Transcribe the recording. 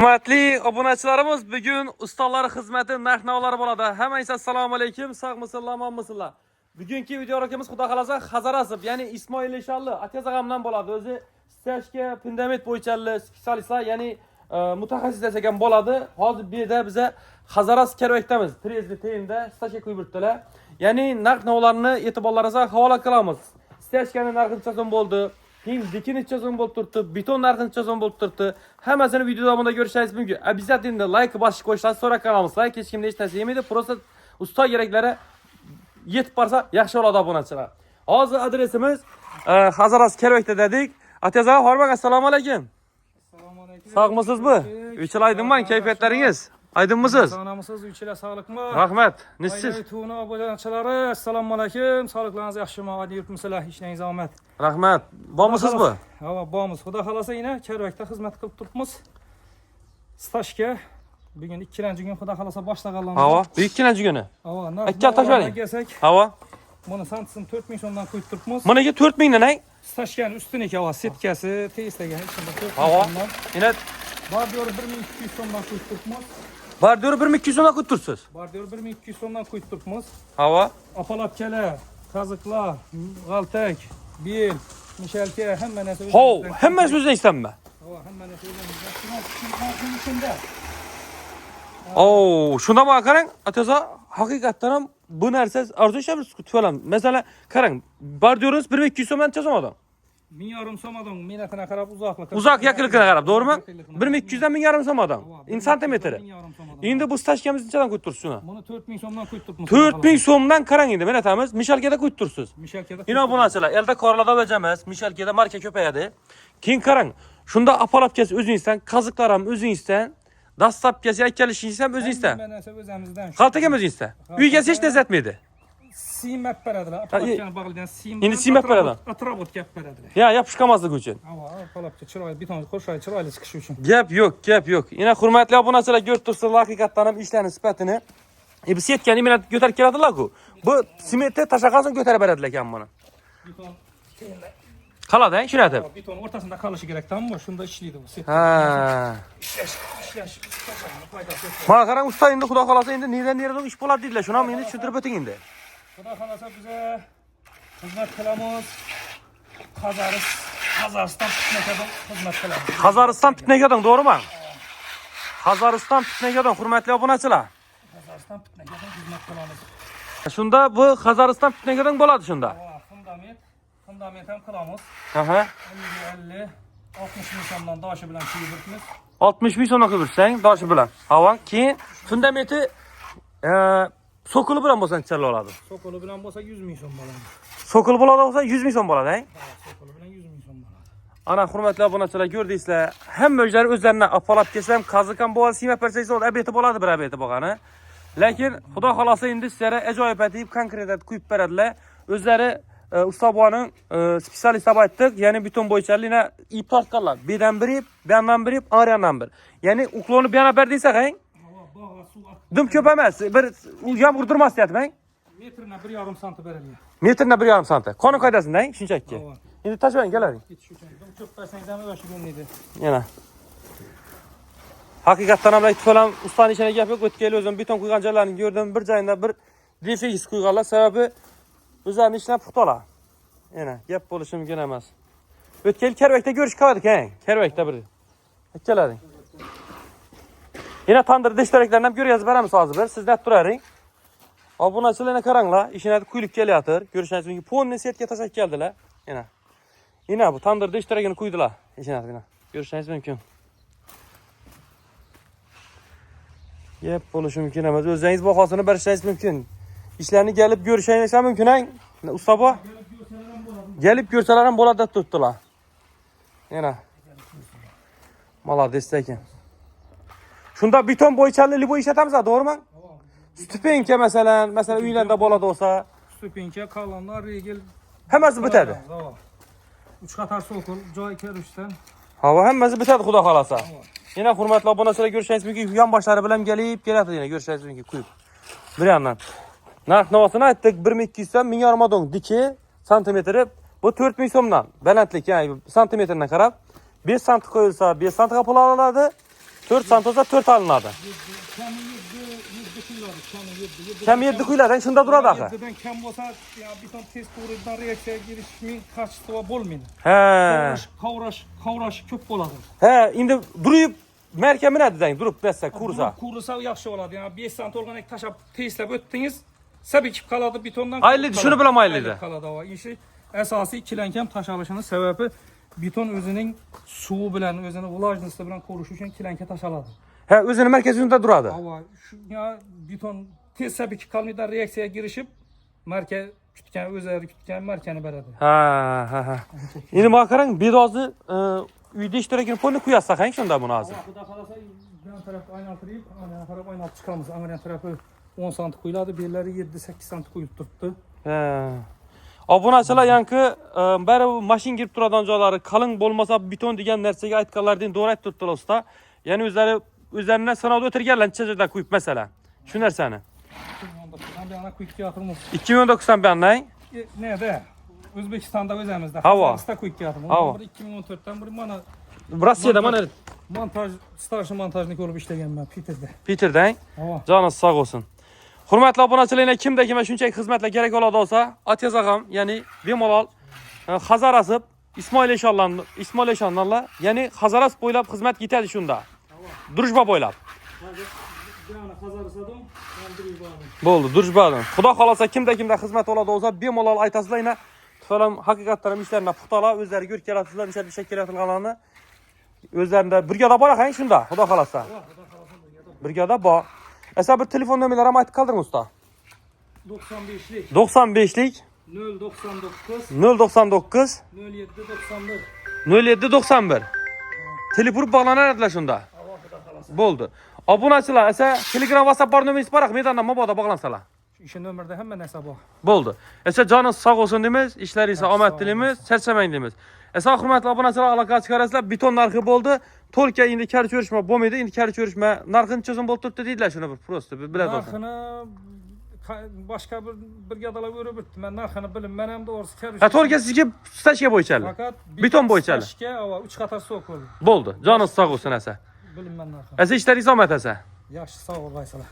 Hürmetli obunachilarimiz, bugün ustalar xizmati narx-navolar bo'ladi. Hammangiz assalomu alaykum, sog' mısınlar, aman mısınlar. Bugünkü video rakimiz xudo xolasa Xazarasib, ya'ni Ismoil Eshalli aka zag'amdan bo'ladi. O'zi stashga fundament bo'yicha specialistlar, ya'ni mutaxassis desak bo'ladi. Hozir bu yerda biza Xazaras kerakdamiz. Trezli teyinda stashga qo'yib o'tdilar. Ya'ni narx-navolarni e'tiborlaringizga havola qilamiz. Stashganing narxi necha so'm bo'ldi? Dikin necha so'm bo'lib turibdi, beton narxi necha so'm bo'lib turibdi. Hammasini video davomida ko'rishingiz mumkin. Обязательно like bosib qo'yishingizni so'rab qolamiz. Like hech kimni hech narsa yemaydi. Просто usta keraklari yetib borsa yaxshi bo'ladi obunachilar. Hozir adresimiz Xazaras kerakda dedik. Ataza, hormak, assalomu alaykum. Assalomu alaykum. Sog'misizmi? Uchilaydimman, kayfiyatlaringiz? Aydınmısınız? Sağlamısınız, üçüyle sağlıkmı? Rahmet. Nesiz? Tuğunu abonachilari, assalomu alaykum. Sağlıklarınız yaxshimi? Hadi yurtmisizlar, işleriniz rahmet. Rahmet. Bormisizmi? Ha, bormiz. Xudo xolasa yine Kerbek'te xizmat qilib turibmiz. Stashga bugun ikkinchi kun xudo xolasa boshlaganlarimiz. Hava. Ikkinchi kuni. Hava. Akka tashvering. Hava. Buni santisini 4000 so'mdan qo'yib turibmiz. Bunaga 4000 dan, ay? Stashgan ustuniki hava, setkasi, tegislagan hechimda 4000 Hava. so'mdan. Yine Bardori 1200 so'mdan qo'yib turibmiz. bardori 1200 so'mdan qo'yib tursiz. Bardori 1200 so'mdan qo'yib turibmiz. Hava. Apalapkalar, kazıklar, g'altak, bel, mishalka, hamma narsa. Hov, hammasi o'zingizdanmi? Ha, hamma narsa o'zingizdan. Oo, shundan qarang, ataza, haqiqatdan ham bu narsa arzonlashib tutib Mesela qarang, bardiyorunuz 1200 so'mdan necha so'mdan? 1000 so'mdan minatına qarab uzoqlikka. Uzoq yakınlikka qarab, to'g'rimi? 1200 dan 1000 so'mdan. In santimetri. Endi bu stashkamizni nechadan qo'yib tursiz shuni? Buni 4000 so'mdan qo'yib turibmiz. 4000 so'mdan qarang endi, men aytamiz, mishalkada qo'yib tursiz. Mishalkada. Ino bu narsalar elda korlarda bajamiz, mishalkada marka ko'payadi. Keyin qarang, shunda apalapkasi o'zingizdan, qaziqlar ham o'zingizdan, dastlabkasi aytkanishingiz ham o'zingizdan. Hamma narsa o'zimizdan. Qaltaga ham o'zingizdan. Uyga hech narsa etmaydi. Siymat beradilar. Apalapkani bog'lagan siymat. Endi siymat beradi. Atrofot gap beradilar. Ya, yapışqanmaslik uchun. Ha, apalapka chiroyli beton qo'shay chiroyli chiqishi uchun. Gap yo'q, gap yo'q. Yana hurmatli obunachilar, ko'rib turibsizlar, haqiqatdan ham ishlarning sifatini. Bu setkani men ko'tarib keladilar-ku. Bu sementni tashaqasini ko'tarib beradilar ekan buni. Beton Qaladi, shuni aytib. beton o'rtasida qolishi kerak, tammi? Shunda ishlaydi bu. Ha. Ishlash. Mana qarang, usta endi xudo xolasa endi nerdan ish bo'ladi dedilar. Shuni ham endi tushuntirib o'ting endi. Xudo xolasa biza xizmat qilamiz. Qazariston pitnakadan xizmat qilamiz. Xazariston pitnakadan, to'g'rimi? Xazariston pitnakadan, hurmatli obunachilar. Qazariston pitnakadan xizmat qilamiz. Shunda bu Xazariston pitnakadan bo'ladi shunda. Fundament ham qilamiz. Aha. 50 60 ming so'mdan doshi bilan qilib 60 ming so'mdan qilib bersang, doshi bilan. Havo, keyin fundamenti sokuli bilan bo'lsa necha bo'ladi? Sokoli bilan bo'lsa 100 ming so'm bo'ladi. Sokul bo'ladi bo'lsa 100 ming so'm bo'ladi, ha? Sokoli bilan 100 ming so'm bo'ladi. Ana hurmatli obunachilar, ko'rdingizlar, hamma o'zlaridan apalab kelsam, qaziqam bo'lsa, siyma persangiz bo'ladi, abeti bo'ladi, bir abeti bo'lgani. Lekin xudo xolasa endi sizlarga ajoyib aytib, konkret aytib qo'yib beradilar. O'zlari ustaboning specialist deb aytdik, ya'ni beton bo'yicha ip tortganlar. Bedan bir ip, bundan bir ip, ariyandan bir. Ya'ni ukloni bu yana bir desak, ha? Dim ko'p emas, bir yomg'ir turmas deyapman. Metrina 1,5 sant beriladi. Metrina 1,5 sant. Qonun qoidasidan, shunchaki. Endi tashlang, keling. Ketish uchun dim ko'p bersangiz ham o'sha bo'lmaydi. Yana. Haqiqatdan ham aytib ustaning ishine gap yo'q. O'tgan yil o'zim beton qo'ygan joylarni ko'rdim. Bir joyida bir defekt qo'yganlar, sababi o'zlarining ishlab puxtalar. Yana gap bo'lishi mumkin emas. O'tgan yil Kerbekda ko'rish qildik-a? Kerbekda bir. Ikkalaring. Yana tandir deshtaraklarni ham ko'rgazib beramiz hozir bir. Sizlar turaring. Obunachilarga qaranglar, ishini quyilib kelayotir. Ko'rishingiz mumkin. Ponni setga tashlab keldilar. Yana bu tandir deshtaragini quydilar. Ishini ko'rishingiz mumkin. Gap bo'lishi mumkin emas. O'zingiz bahosini berishingiz mumkin. İşlerini gelip görüşeniz mümkün ha? Usta bu? Gelip görseler ham bo'ladi deb turibdilar. Yana. Malades ekan. Shunda beton bo'yichali bu ishlatamiz, to'g'rimi? Stupenka masalan uylarda bo'ladi bo'lsa, Stupenka, kolonlar, regel hammasi bitadi. 3 qator sokol, joy kirishdan. Havo hammasi bitadi xudo xolasa. Yana hurmatli obunachilar, görüşeniz mumkin. Yon boshlari bilan kelib keladi, yana görüşeniz mumkin quyib. Bir yandan narx-navosini aytdik, 1200 dan 1000 don diki santimetri, bu 4000 so'mdan balandlik, ya'ni santimetridan qarab 5 sant qo'yilsa 5 santga pul olinadi. 4 sant olsa 4 alınadi. Kemi 7 kuyuladi. Kemi 7. Kam 7 kuyulardan shunda duradi axı. 7'den kam bo'lsa, ya beton tez quvurdan reaksiyaga kirishmi qarshisida bo'lmaydi. He. Kavrash ko'p bo'ladi. He, endi durib merkemi ne deng? Durup bessa kursa. Kursa yaxshi bo'ladi. Yani 5 sant olgandek tashab tezlab o'tdingiz, sabikib qoladi betondan. Ayli, shuni bilan aylidi. Qoladi va ishi asosiy kilankam tashalishini sababi beton o'zining suvi bilan, o'zining vlajnosti bilan ko'rish uchun kilanka tashaladi. He, o'zini merkezinde duradi. Hava şu ya beton tez sabikib qolmaydan reaksiyaga kirishib, marka kutgan, o'zlari kutgan markani beradi. Ha. Endi mana qarang, bedozni uyda ishtirakini ponni quyasiz qang shunda buni hozir. Xudo xolasa yan taraf aylantirib, ana taraf aylantirib chiqamiz. Ana tarafı 10 sant qo'yiladi, belari 7-8 sant qo'yib turibdi. He. Obunachilar yanki bari mashin girib turadigan joylari qalin bo'lmasa beton degan narsaga aytganlaridek to'g'ri aytib turibdilar usta. Ya'ni o'zlaridan sinovda o'tirganlar necha joyda quyib masalan. Shu narsani. 2019 dan buyon Nerede? O'zbekistonda o'zimizda. Havo. Sta qo'yib keldim. 2014 dan beri mana Rossiyada mana montajni ko'rib ishlaganman Peterda. Peterdan. Havo. Canınız sağ olsun. Hurmatli obunachilar, kimda kime shunchaki xizmatlar kerak bo'ladi olsa, Atez og'am, ya'ni bemalol Xazaras Ismoil Eshonlarla, ya'ni Xazaras bo'ylab xizmat ketadi shunda. Durujba bo'ylab. Bo'ldi, Durujbadan. Xudo xolasa kimda xizmat oladi olsa, bemalol aytasizlar, yana falan haqiqatdan ham ishlarni puxtalar, o'zlari ko'rib kelasizlar, necha ish kelayotganlarni. O'zlarida brigada bor ekan shunda, xudo xolasa. Brigada bor. Esa bir telefon nomerlarini aytib qoldiring usta. 95'lik 95'lik 099 099 0791. 0791. Telefon bağlanarlar shunda. Bo'ldi. Obunachilar esa Telegram, WhatsApp bor nomeringiz bor, meydandan mabodo bog'lansalar. O'sha nomerda hamma narsa bor. Bo'ldi. Esa joningiz sog' bo'lsin deymiz, ishlaringiz omad tilaymiz, charchamang deymiz. Esa hurmatli obunachilar, aloqa chiqarasizlar, beton narxi bo'ldi. To'lka endi kar ko'rishma bo'lmaydi, endi kar ko'rishma narxini cho'zim bo'lib turibdi deydilar, shuni bir prosta biladi. Narxini boshqa bir brigadalar o'rib o'tdi. Men narxini bilmayman ham to'g'risi kar. Ha, to'lka sizga stashka bo'yichali. Faqat beton bo'yichali. Stashka va 3 qator so'q bo'ldi. Bo'ldi. Joningiz sog' bo'lsin asa. Bilmayman narxini. Asa ishlaringiz omad asa. Yaxshi, sog' bo'lasizlar.